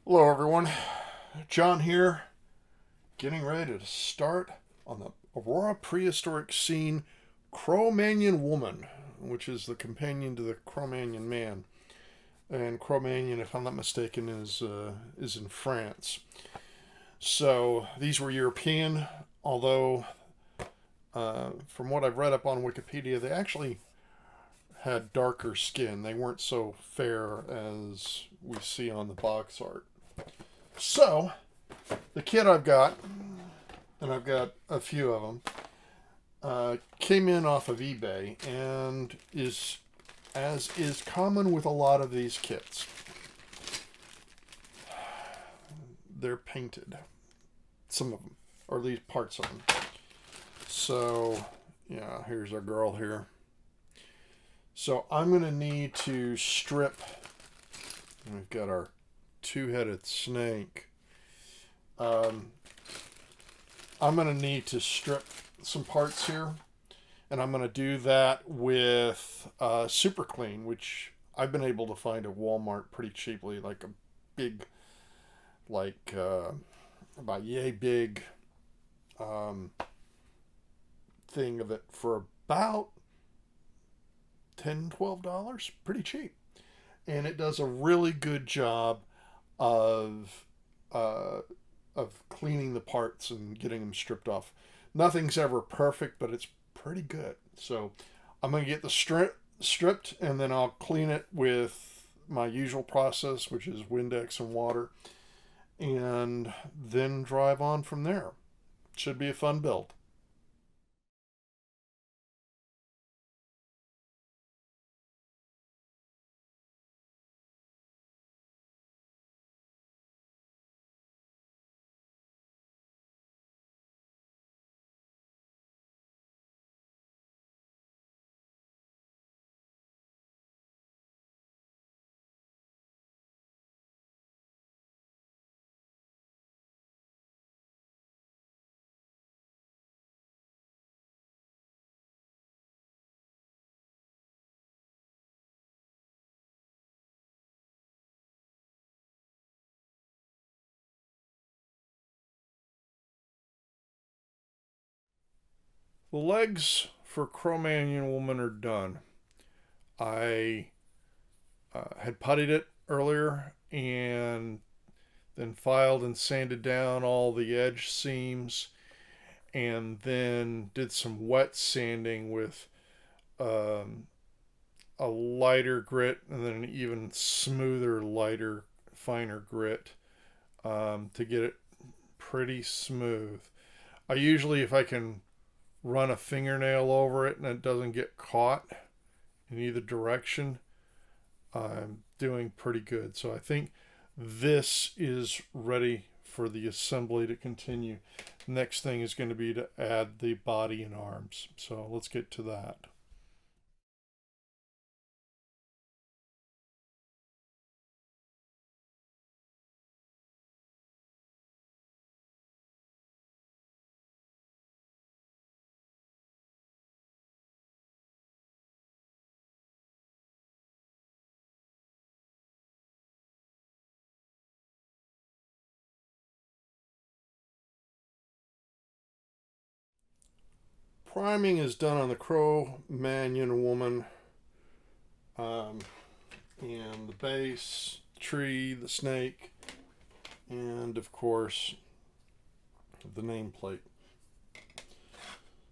Hello, everyone. John here, getting ready to start on the Aurora Prehistoric scene Cro Magnon Woman, which is the companion to the Cro Magnon Man. And Cro Magnon, if I'm not mistaken, is in France. So these were European, although from what I've read up on Wikipedia, they actually had darker skin. They weren't so fair as we see on the box art. So the kit I've got, and I've got a few of them, came in off of eBay and is, as is common with a lot of these kits, they're painted. Some of them, or at least parts of them. So, yeah, here's our girl here. So I'm going to need to strip. We've got our two-headed snake. I'm going to need to strip some parts here, and I'm going to do that with Super Clean, which I've been able to find at Walmart pretty cheaply, like a big, like about yay big um, thing of it for about $10, $12, pretty cheap, and it does a really good job of uh, cleaning the parts and getting them stripped off. Nothing's ever perfect, but it's pretty good. So I'm going to get the stripped, and then I'll clean it with my usual process, which is Windex and water, and then drive on from there. Should be a fun build. The legs for Cro Magnon Woman are done. I had puttied it earlier and then filed and sanded down all the edge seams, and then did some wet sanding with um, a lighter grit and then an even smoother, lighter, finer grit to get it pretty smooth. I usually, if I can run a fingernail over it and it doesn't get caught in either direction, I'm doing pretty good. So I think this is ready for the assembly to continue. Next thing is going to be to add the body and arms. So let's get to that. Priming is done on the Cro Magnon Woman, um, and the base, tree, the snake, and of course the nameplate.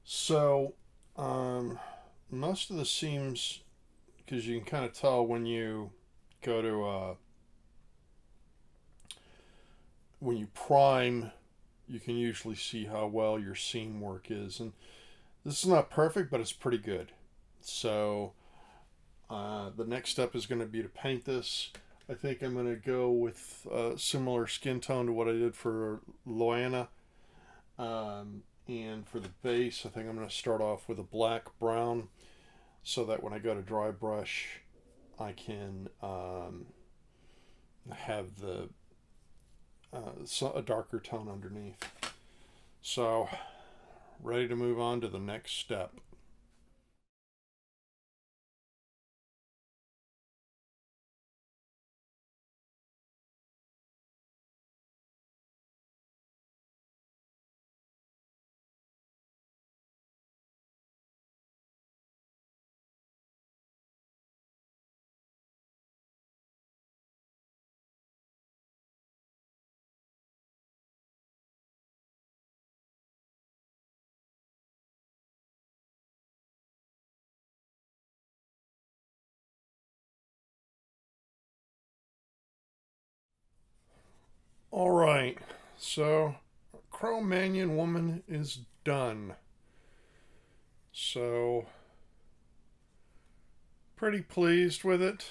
So most of the seams, because you can kind of tell when you go to when you prime, you can usually see how well your seam work is, and this is not perfect, but it's pretty good. So the next step is going to be to paint this. I think I'm going to go with a similar skin tone to what I did for Loana. And for the base, I think I'm going to start off with a black brown so that when I go to dry brush, I can have a darker tone underneath. So, ready to move on to the next step. All right, so Cro Magnon woman is done. So pretty pleased with it.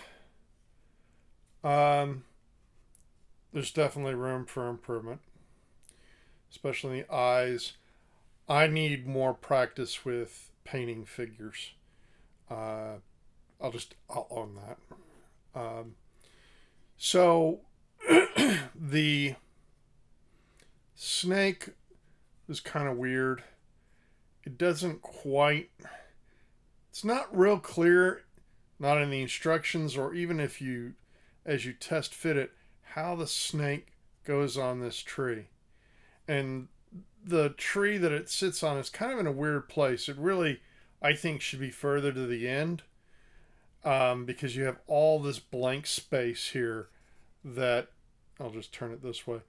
Um, there's definitely room for improvement, especially in the eyes. I need more practice with painting figures. Uh, I'll own that. So the snake is kind of weird. It doesn't quite, it's not real clear, not in the instructions or even if you, as you test fit it, how the snake goes on this tree. And the tree that it sits on is kind of in a weird place. It really, I think, should be further to the end, because you have all this blank space here that, I'll just turn it this way,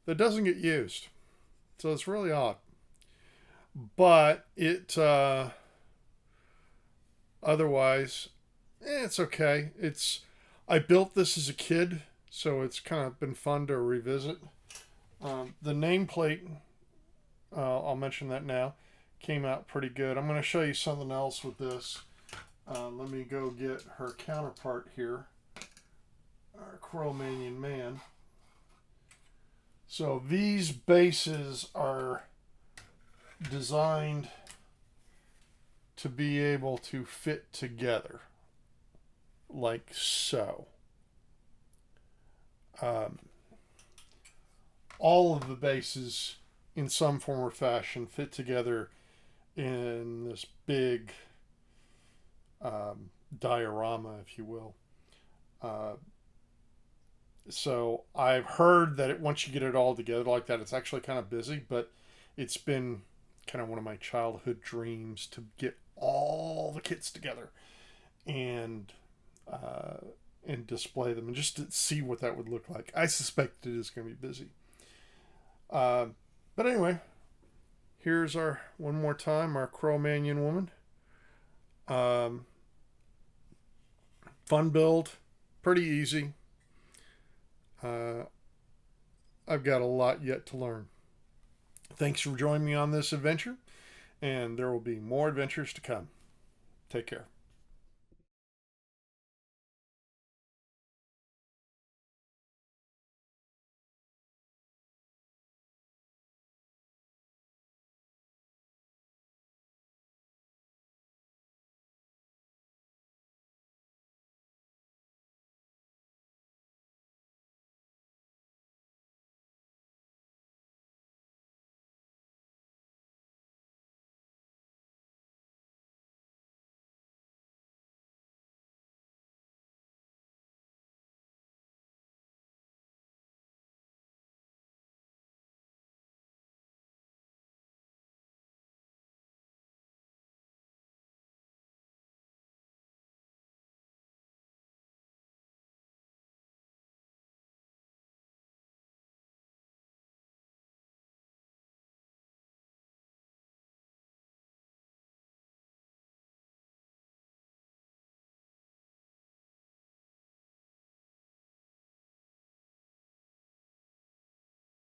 that doesn't get used. So it's really odd. But otherwise, it's okay. I built this as a kid, so it's kind of been fun to revisit. The nameplate, I'll mention that now, came out pretty good. I'm going to show you something else with this. Let me go get her counterpart here, our Cro Magnon man. So these bases are designed to be able to fit together like so. All of the bases in some form or fashion fit together in this big diorama, if you will. So I've heard that once you get it all together like that, it's actually kind of busy, but it's been kind of one of my childhood dreams to get all the kits together and display them and just to see what that would look like. I suspect it is going to be busy. But anyway, here's our, one more time, our Cro Magnon woman. Fun build, pretty easy. I've got a lot yet to learn. Thanks for joining me on this adventure, and there will be more adventures to come. Take care.